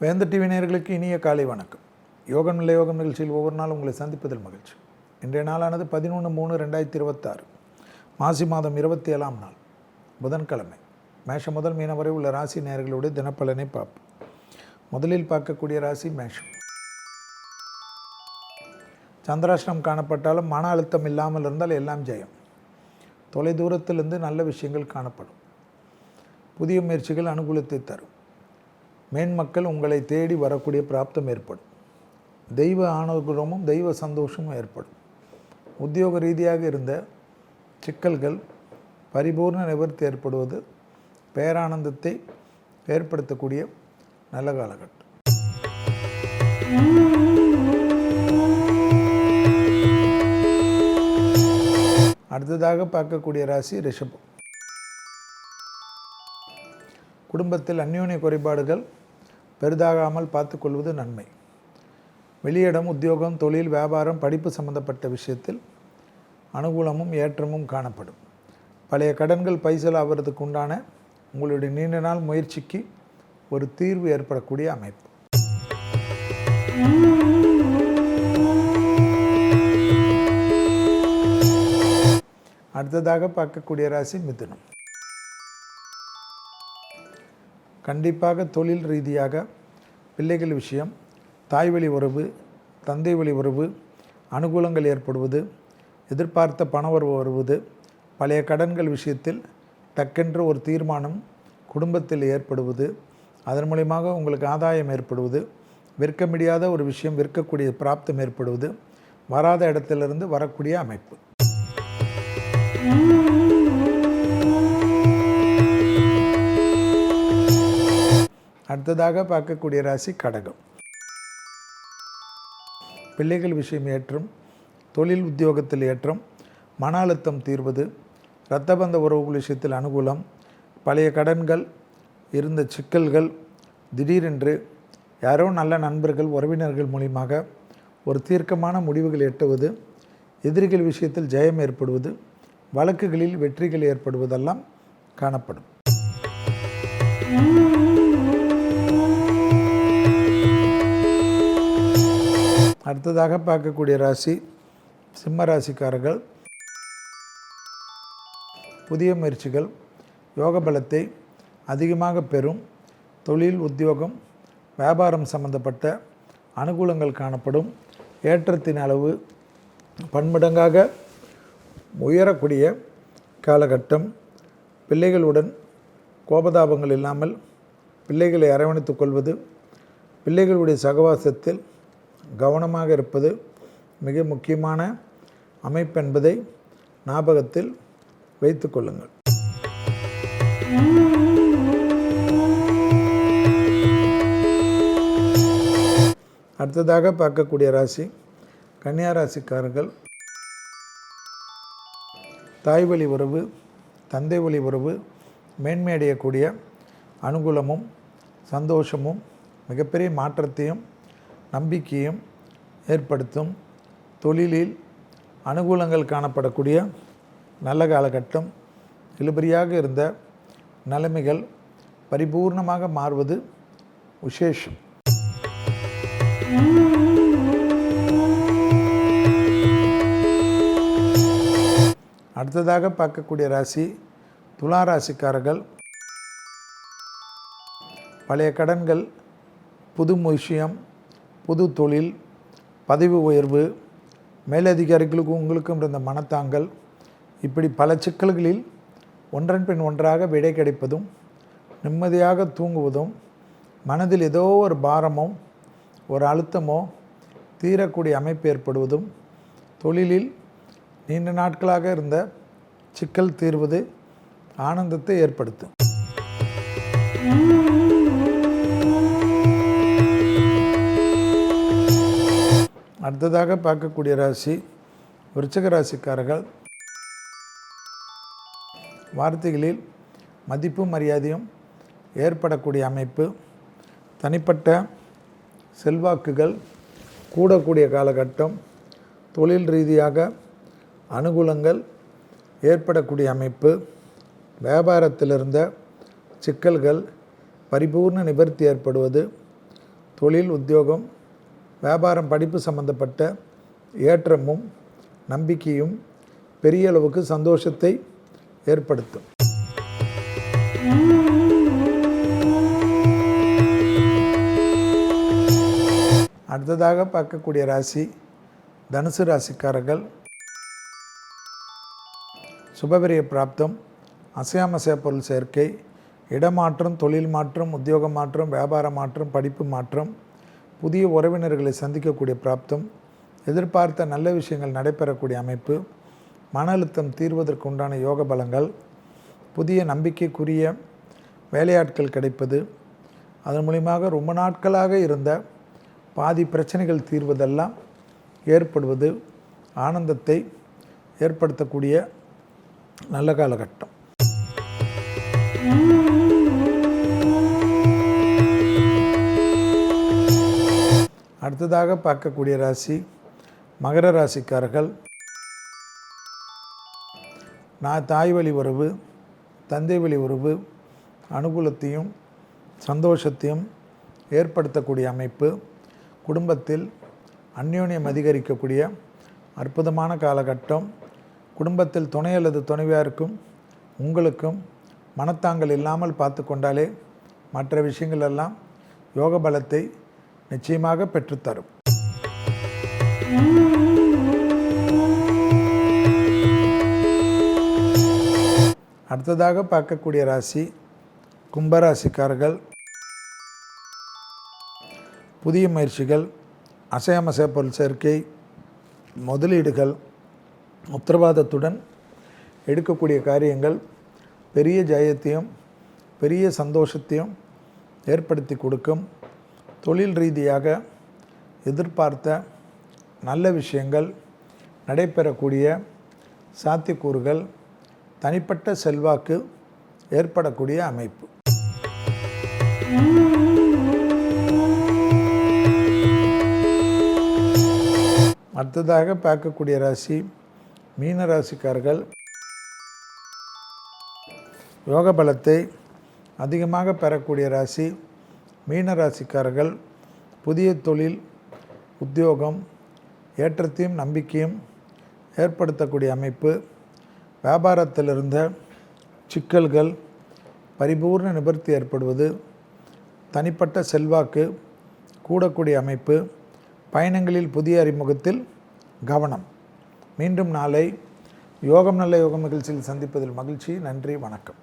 வேந்தர் டிவி நேயர்களுக்கு இனிய காலை வணக்கம். யோகம் இல்லை யோகம் நிகழ்ச்சியில் ஒவ்வொரு நாளும் உங்களை சந்திப்பதில் மகிழ்ச்சி. இன்றைய நாளானது 11/3/2026 மாசி மாதம் 27ஆம் நாள் புதன்கிழமை. மேஷம் முதல் மீனம் வரை உள்ள ராசி நேயர்களுடைய தினப்பலனை பார்ப்போம். முதலில் பார்க்கக்கூடிய ராசி மேஷம். சந்திராஷ்டிரம் காணப்பட்டாலும் மன அழுத்தம் இல்லாமல் இருந்தால் எல்லாம் ஜெயம். தொலை தூரத்திலிருந்து நல்ல விஷயங்கள் காணப்படும். புதிய முயற்சிகள் அனுகூலத்தை தரும். மேன்மக்கள் உங்களை தேடி வரக்கூடிய பிராப்தம் ஏற்படும். தெய்வ அனுகிரகமும் தெய்வ சந்தோஷமும் ஏற்படும். உத்தியோக ரீதியாக இருந்த சிக்கல்கள் பரிபூர்ண நிவர்த்தி ஏற்படுவது பேரானந்தத்தை ஏற்படுத்தக்கூடிய நல்ல காலகட்டம். அடுத்ததாக பார்க்கக்கூடிய ராசி ரிஷபம். குடும்பத்தில் அந்யோன்ய குறைபாடுகள் பெரிதாகாமல் பார்த்துக்கொள்வது நன்மை. வெளியிடம், உத்தியோகம், தொழில், வியாபாரம், படிப்பு சம்பந்தப்பட்ட விஷயத்தில் அனுகூலமும் ஏற்றமும் காணப்படும். பழைய கடன்கள் பைசல் ஆகிறதுக்கு உண்டான உங்களுடைய நீண்ட நாள் முயற்சிக்கு ஒரு தீர்வு ஏற்படக்கூடிய அமைப்பு. அடுத்ததாக பார்க்கக்கூடிய ராசி மிதுனம். கண்டிப்பாக தொழில் ரீதியாக பிள்ளைகள் விஷயம், தாய் வழி உறவு, தந்தை வழி உறவு, அனுகூலங்கள் ஏற்படுவது, எதிர்பார்த்த பணவரவு வருவது, பழைய கடன்கள் விஷயத்தில் டக்கென்று ஒரு தீர்மானம் குடும்பத்தில் ஏற்படுவது, அதன் மூலியமாக உங்களுக்கு ஆதாயம் ஏற்படுவது, விற்க முடியாத ஒரு விஷயம் விற்கக்கூடிய பிராப்தம் ஏற்படுவது, வராத இடத்திலிருந்து வரக்கூடிய அமைப்பு. அடுத்ததாக பார்க்கக்கூடிய ராசி கடகம். பிள்ளைகள் விஷயம் ஏற்றம், தொழில் உத்தியோகத்தில் ஏற்றம், மன அழுத்தம் தீர்வது, இரத்தபந்த உறவுகள் விஷயத்தில் அனுகூலம், பழைய கடன்கள் இருந்த சிக்கல்கள் திடீரென்று யாரோ நல்ல நண்பர்கள் உறவினர்கள் மூலியமாக ஒரு தீர்க்கமான முடிவுகள் எட்டுவது, எதிரிகள் விஷயத்தில் ஜெயம் ஏற்படுவது, வழக்குகளில் வெற்றிகள் ஏற்படுவதெல்லாம் காணப்படும். அடுத்ததாக பார்க்கக்கூடிய ராசி சிம்ம ராசிக்காரர்கள். புதிய முயற்சிகள் யோக பலத்தை அதிகமாக பெறும். தொழில், உத்தியோகம், வியாபாரம் சம்பந்தப்பட்ட அனுகூலங்கள் காணப்படும். ஏற்றத்தின் அளவு பன்மடங்காக உயரக்கூடிய காலகட்டம். பிள்ளைகளுடன் கோபதாபங்கள் இல்லாமல் பிள்ளைகளை அரவணைத்துக் கொள்வது, பிள்ளைகளுடைய சகவாசத்தில் கவனமாக இருப்பது மிக முக்கியமான அமைப்பு என்பதை ஞாபகத்தில் வைத்து கொள்ளுங்கள். அடுத்ததாக பார்க்கக்கூடிய ராசி கன்னியா ராசிக்காரர்கள். தாய் வழி உறவு, தந்தை வழி உறவு மேன்மை அடையக்கூடிய அனுகூலமும் சந்தோஷமும் மிகப்பெரிய மாற்றத்தையும் நம்பிக்கையும் ஏற்படுத்தும். தொழிலில் அனுகூலங்கள் காணப்படக்கூடிய நல்ல காலகட்டம். இழுபறியாக இருந்த நிலைமைகள் பரிபூர்ணமாக மாறுவது விசேஷம். அடுத்ததாக பார்க்கக்கூடிய ராசி துலா ராசிக்காரர்கள். பழைய கடன்கள், புது விஷயம், புது தொழில், பதவி உயர்வு, மேலதிகாரிகளுக்கும் உங்களுக்கும் இருந்த மனத்தாங்கல், இப்படி பல சிக்கல்களில் ஒன்றன் பின் ஒன்றாக விடை கிடைப்பதும், நிம்மதியாக தூங்குவதும், மனதில் ஏதோ ஒரு பாரமோ ஒரு அழுத்தமோ தீரக்கூடிய அமைப்பு ஏற்படுவதும், தொழிலில் நீண்ட நாட்களாக இருந்த சிக்கல் தீர்வது ஆனந்தத்தை ஏற்படுத்தும். அடுத்ததாக பார்க்கக்கூடிய ராசி விருச்சிக ராசிக்காரர்கள். வார்த்தைகளில் மதிப்பும் மரியாதையும் ஏற்படக்கூடிய அமைப்பு. தனிப்பட்ட செல்வாக்குகள் கூடக்கூடிய காலகட்டம். தொழில் ரீதியாக அனுகூலங்கள் ஏற்படக்கூடிய அமைப்பு. வியாபாரத்தில் இருந்த சிக்கல்கள் பரிபூர்ண நிவர்த்தி ஏற்படுவது, தொழில், உத்தியோகம், வியாபாரம், படிப்பு சம்பந்தப்பட்ட ஏற்றமும் நம்பிக்கையும் பெரிய அளவுக்கு சந்தோஷத்தை ஏற்படுத்தும். அடுத்ததாக பார்க்கக்கூடிய ராசி தனுசு ராசிக்காரர்கள். சுபவிரிய பிராப்தம், அசையாமசைய பொருள் சேர்க்கை, இடமாற்றம், தொழில் மாற்றம், உத்தியோக மாற்றம், வியாபார மாற்றம், படிப்பு மாற்றம், புதிய உறவினர்களை சந்திக்கக்கூடிய பிராப்தம், எதிர்பார்த்த நல்ல விஷயங்கள் நடைபெறக்கூடிய அமைப்பு, மன அழுத்தம் தீர்வதற்கு உண்டான யோக பலங்கள், புதிய நம்பிக்கைக்குரிய வேலையாட்கள் கிடைப்பது, அதன் மூலியமாக ரொம்ப நாட்களாக இருந்த பாதி பிரச்சனைகள் தீர்வதெல்லாம் ஏற்படுவது, ஆனந்தத்தை ஏற்படுத்தக்கூடிய நல்ல காலகட்டம். அடுத்ததாக பார்க்கக்கூடிய ராசி மகர ராசிக்காரர்கள். தாய் வழி உறவு, தந்தை வழி உறவு அனுகூலத்தையும் சந்தோஷத்தையும் ஏற்படுத்தக்கூடிய அமைப்பு, குடும்பத்தில் அந்யோன்யம் அதிகரிக்கக்கூடிய அற்புதமான காலகட்டம். குடும்பத்தில் துணை அல்லது துணைவியாருக்கும் உங்களுக்கும் மனத்தாங்கள் இல்லாமல் பார்த்து கொண்டாலே மற்ற விஷயங்கள் எல்லாம் யோக பலத்தை நிச்சயமாக பெற்றுத்தரும். அடுத்ததாக பார்க்கக்கூடிய ராசி கும்பராசிக்காரர்கள். புதிய முயற்சிகள், அசையாமசைய பொருள் சேர்க்கை, முதலீடுகள், உத்தரவாதத்துடன் எடுக்கக்கூடிய காரியங்கள் பெரிய ஜெயத்தையும் பெரிய சந்தோஷத்தையும் ஏற்படுத்தி கொடுக்கும். தொழில் ரீதியாக எதிர்பார்த்த நல்ல விஷயங்கள் நடைபெறக்கூடிய சாத்தியக்கூறுகள், தனிப்பட்ட செல்வாக்கு ஏற்படக்கூடிய அமைப்பு. அடுத்ததாக பார்க்கக்கூடிய ராசி மீன ராசிக்காரர்கள். யோக பலத்தை அதிகமாக பெறக்கூடிய ராசி மீன ராசிக்காரர்கள். புதிய தொழில், உத்தியோகம், ஏற்றத்தையும் நம்பிக்கையும் ஏற்படுத்தக்கூடிய அமைப்பு, வியாபாரத்தில் இருந்த சிக்கல்கள் பரிபூர்ண நிவர்த்தி ஏற்படுவது, தனிப்பட்ட செல்வாக்கு கூடக்கூடிய அமைப்பு, பயணங்களில் புதிய அறிமுகத்தில் கவனம். மீண்டும் நாளை யோகம் நல்ல யோகம் நிகழ்ச்சியில் சந்திப்பதில் மகிழ்ச்சி. நன்றி, வணக்கம்.